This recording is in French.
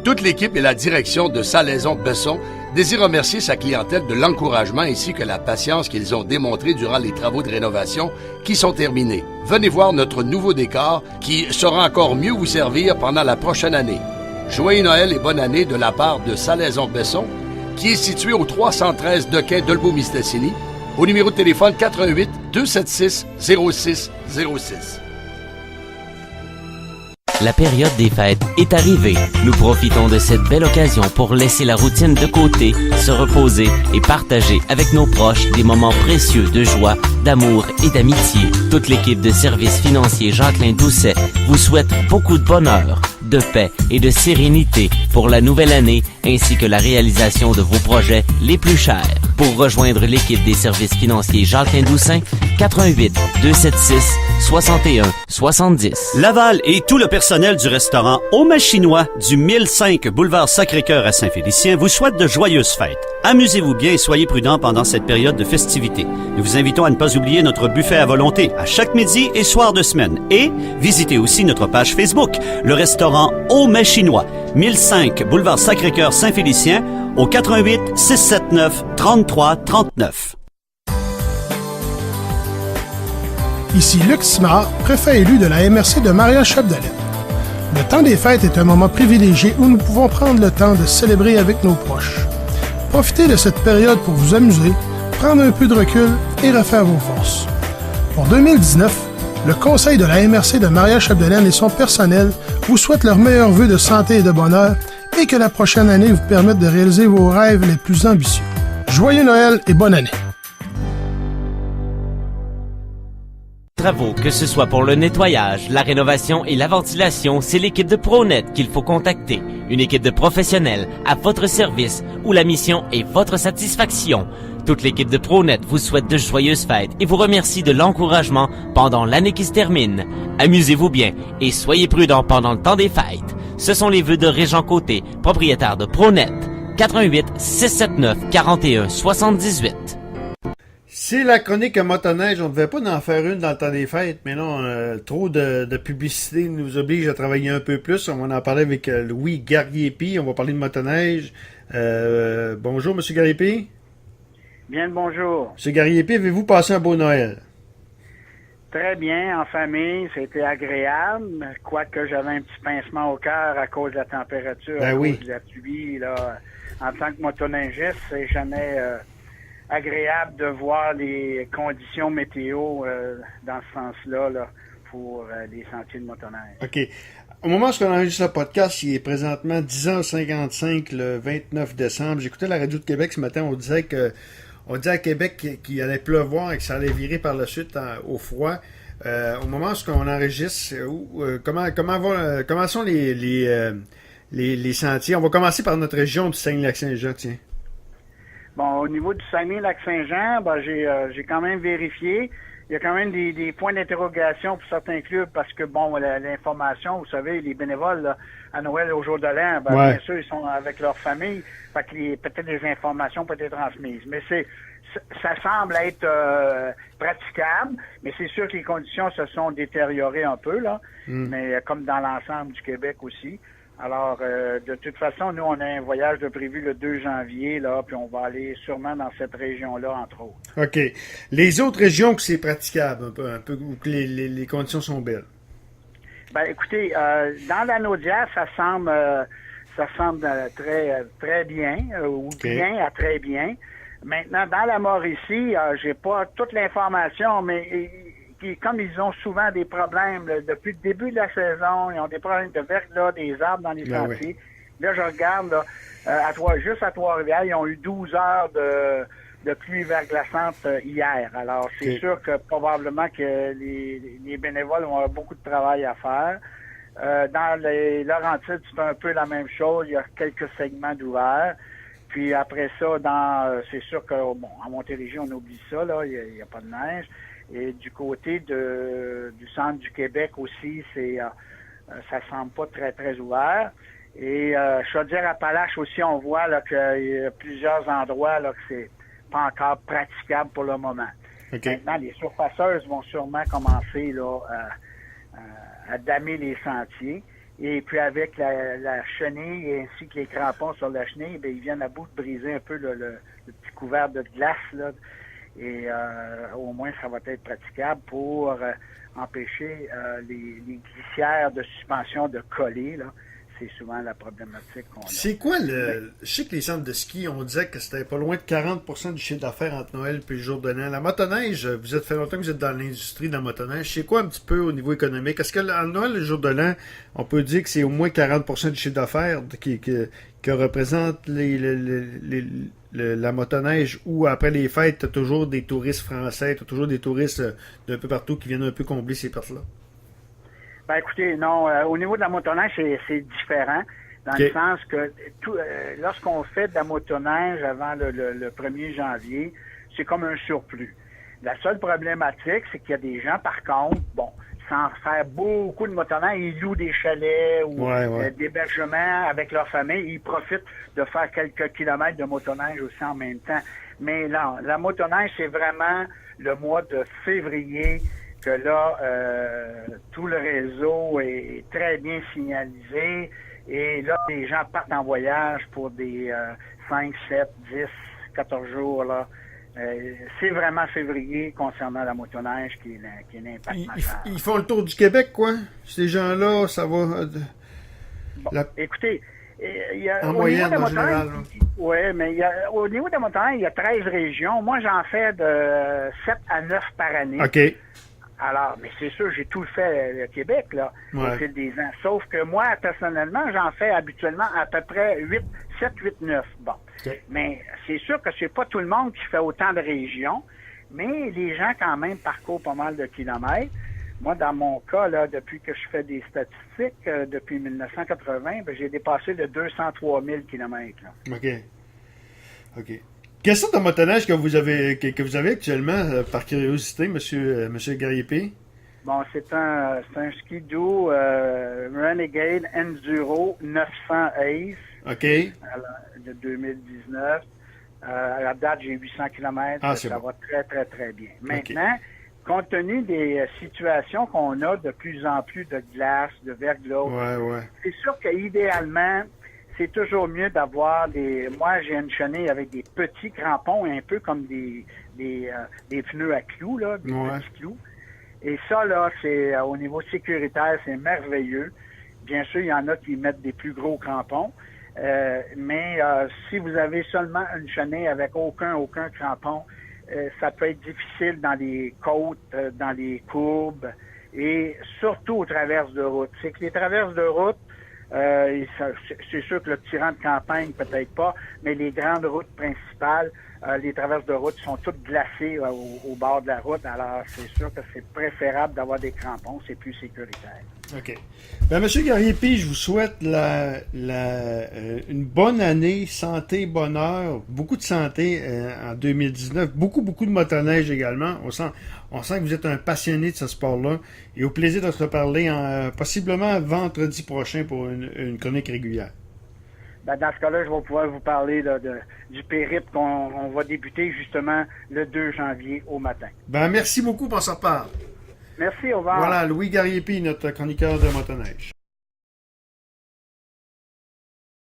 Toute l'équipe et la direction de Salaison-Besson désirent remercier sa clientèle de l'encouragement ainsi que la patience qu'ils ont démontré durant les travaux de rénovation qui sont terminés. Venez voir notre nouveau décor qui saura encore mieux vous servir pendant la prochaine année. Joyeux Noël et bonne année de la part de Salaison-Besson, qui est situé au 313 de quai Dolbeau-Mistassini, au numéro de téléphone 88 276 0606. La période des fêtes est arrivée. Nous profitons de cette belle occasion pour laisser la routine de côté, se reposer et partager avec nos proches des moments précieux de joie, d'amour et d'amitié. Toute l'équipe de services financiers Jacqueline Doucet vous souhaite beaucoup de bonheur, de paix et de sérénité pour la nouvelle année ainsi que la réalisation de vos projets les plus chers. Pour rejoindre l'équipe des services financiers Jacqueline Doucet, 88 276 61 70. Laval et tout le personnel du restaurant Au Machinois du 1005 boulevard Sacré-Cœur à Saint-Félicien vous souhaite de joyeuses fêtes. Amusez-vous bien et soyez prudents pendant cette période de festivités. Nous vous invitons à ne pas oublier notre buffet à volonté à chaque midi et soir de semaine. Et visitez aussi notre page Facebook, le restaurant Au Machinois, 1005 boulevard Sacré-Cœur Saint-Félicien au 88 679 33 39. Ici Luc Simard, préfet élu de la MRC de Maria-Chapdelaine. Le temps des fêtes est un moment privilégié où nous pouvons prendre le temps de célébrer avec nos proches. Profitez de cette période pour vous amuser, prendre un peu de recul et refaire vos forces. Pour 2019, le conseil de la MRC de Maria-Chapdelaine et son personnel vous souhaite leurs meilleurs vœux de santé et de bonheur et que la prochaine année vous permette de réaliser vos rêves les plus ambitieux. Joyeux Noël et bonne année! Travaux, que ce soit pour le nettoyage, la rénovation et la ventilation, c'est l'équipe de ProNet qu'il faut contacter. Une équipe de professionnels à votre service où la mission est votre satisfaction. Toute l'équipe de ProNet vous souhaite de joyeuses fêtes et vous remercie de l'encouragement pendant l'année qui se termine. Amusez-vous bien et soyez prudents pendant le temps des fêtes. Ce sont les vœux de Régent Côté, propriétaire de ProNet. 88 679 41 78. C'est la chronique motoneige. On ne devait pas en faire une dans le temps des fêtes, mais non, trop de publicité nous oblige à travailler un peu plus. On va en parler avec Louis Garriépi. On va parler de motoneige. Bonjour, M. Garriépi. Bien le bonjour. M. Garriépi, avez-vous passé un beau Noël? Très bien, en famille, c'était agréable, quoique j'avais un petit pincement au cœur à cause de la température, à cause de la pluie. Là. En tant que motoneigiste, c'est jamais agréable de voir les conditions météo dans ce sens-là là, pour les sentiers de motoneige. OK. Au moment où on enregistre ce podcast, il est présentement 10h55 le 29 décembre. J'écoutais la radio de Québec ce matin, on disait à Québec qu'il allait pleuvoir et que ça allait virer par la suite au froid. Au moment où on enregistre, comment sont les sentiers? On va commencer par notre région du Saguenay-Lac-Saint-Jean, tiens. Bon, au niveau du Saguenay-Lac-Saint-Jean, j'ai quand même vérifié. Il y a quand même des points d'interrogation pour certains clubs parce que, bon, l'information, vous savez, les bénévoles, là, à Noël, au jour de l'an, bien sûr, ils sont avec leur famille. Fait que peut-être des informations peuvent être transmises. Mais ça semble être praticable, mais c'est sûr que les conditions se sont détériorées un peu, là. Mais comme dans l'ensemble du Québec aussi. Alors, de toute façon, nous, on a un voyage de prévu le 2 janvier, là, puis on va aller sûrement dans cette région-là, entre autres. OK. Les autres régions que c'est praticable, un peu où que les conditions sont belles? Ben, écoutez, dans la Naudière, ça semble très bien, ou bien à très bien. Maintenant, dans la Mauricie, j'ai pas toute l'information, mais comme ils ont souvent des problèmes depuis le début de la saison, ils ont des problèmes de verglas, des arbres dans les sentiers. Là, je regarde, là, juste à Trois-Rivières, ils ont eu 12 heures de pluie verglaçante hier. Alors, c'est sûr que probablement que les bénévoles vont avoir beaucoup de travail à faire. Dans les Laurentides, c'est un peu la même chose. Il y a quelques segments d'ouverts. Puis après ça, c'est sûr que, bon, à Montérégie, on oublie ça, là, il n'y a pas de neige. Et du côté du centre du Québec aussi, ça semble pas très, très ouvert. Et Chaudière-Appalaches aussi, on voit là qu'il y a plusieurs endroits là que c'est pas encore praticable pour le moment. Maintenant, les surfaceuses vont sûrement commencer là à damer les sentiers. Et puis avec la chenille ainsi que les crampons sur la chenille, ils viennent à bout de briser un peu le petit couvert de glace, là. Et au moins, ça va être praticable pour empêcher les glissières de suspension de coller, là. C'est souvent la problématique qu'on a. C'est quoi je sais que les centres de ski, on disait que c'était pas loin de 40% du chiffre d'affaires entre Noël et le jour de l'an. La motoneige, vous êtes fait longtemps que vous êtes dans l'industrie de la motoneige. C'est quoi un petit peu au niveau économique? Est-ce que Noël, le jour de l'an, on peut dire que c'est au moins 40% du chiffre d'affaires que représente la motoneige, ou après les fêtes, tu as toujours des touristes français, tu as toujours des touristes d'un peu partout qui viennent un peu combler ces pertes-là? Ben écoutez, non, au niveau de la motoneige, c'est différent, dans le sens que lorsqu'on fait de la motoneige avant le 1er janvier, c'est comme un surplus. La seule problématique, c'est qu'il y a des gens, par contre, sans faire beaucoup de motoneige, ils louent des chalets ou d'hébergements avec leur famille, ils profitent de faire quelques kilomètres de motoneige aussi en même temps. Mais là, la motoneige, c'est vraiment le mois de février, que là, tout le réseau est très bien signalisé, et là, les gens partent en voyage pour des 5, 7, 10, 14 jours, là. C'est vraiment février concernant la motoneige qui est l'impact majeur. Ils font le tour du Québec, quoi? Ces gens-là, ça va... Écoutez, en moyenne, en général. Oui, mais au niveau de la motoneige, il y a 13 régions. Moi, j'en fais de 7 à 9 par année. OK. Alors, mais c'est sûr, j'ai tout fait le Québec, là, au fil des ans. Sauf que moi, personnellement, j'en fais habituellement à peu près 7, 8, 9. Bon. Okay. Mais c'est sûr que c'est pas tout le monde qui fait autant de régions, mais les gens, quand même, parcourent pas mal de kilomètres. Moi, dans mon cas, là, depuis que je fais des statistiques, depuis 1980, j'ai dépassé de 203 000 kilomètres. Là. OK. Quelle sorte de motoneige que vous avez actuellement, par curiosité, monsieur Garriépy? Bon, c'est un Ski-Doo Renegade Enduro 900 Ace. OK. De 2019. À la date, j'ai 800 km. Ça va très, très, très bien. Maintenant, compte tenu des situations qu'on a de plus en plus de glace, de verglas, c'est sûr qu'idéalement, c'est toujours mieux d'avoir moi, j'ai une chenille avec des petits crampons, un peu comme des pneus à clous, là, des petits clous. Et ça, là, c'est au niveau sécuritaire, c'est merveilleux. Bien sûr, il y en a qui mettent des plus gros crampons. Mais si vous avez seulement une chenille avec aucun crampon, ça peut être difficile dans les côtes, dans les courbes et surtout aux traverses de route. C'est que les traverses de route, c'est sûr que le petit rang de campagne, peut-être pas, mais les grandes routes principales, les traverses de route sont toutes glacées au bord de la route. Alors, c'est sûr que c'est préférable d'avoir des crampons, c'est plus sécuritaire. OK. Ben, M. Garriépy, je vous souhaite une bonne année, santé, bonheur, beaucoup de santé en 2019, beaucoup de motoneige également. On sent que vous êtes un passionné de ce sport-là, et au plaisir de se reparler possiblement vendredi prochain pour une chronique régulière. Ben, dans ce cas-là, je vais pouvoir vous parler du périple qu'on va débuter justement le 2 janvier au matin. Ben, merci beaucoup, on s'en reparle. Merci, au revoir. Voilà, Louis Garriépy, notre chroniqueur de motoneige.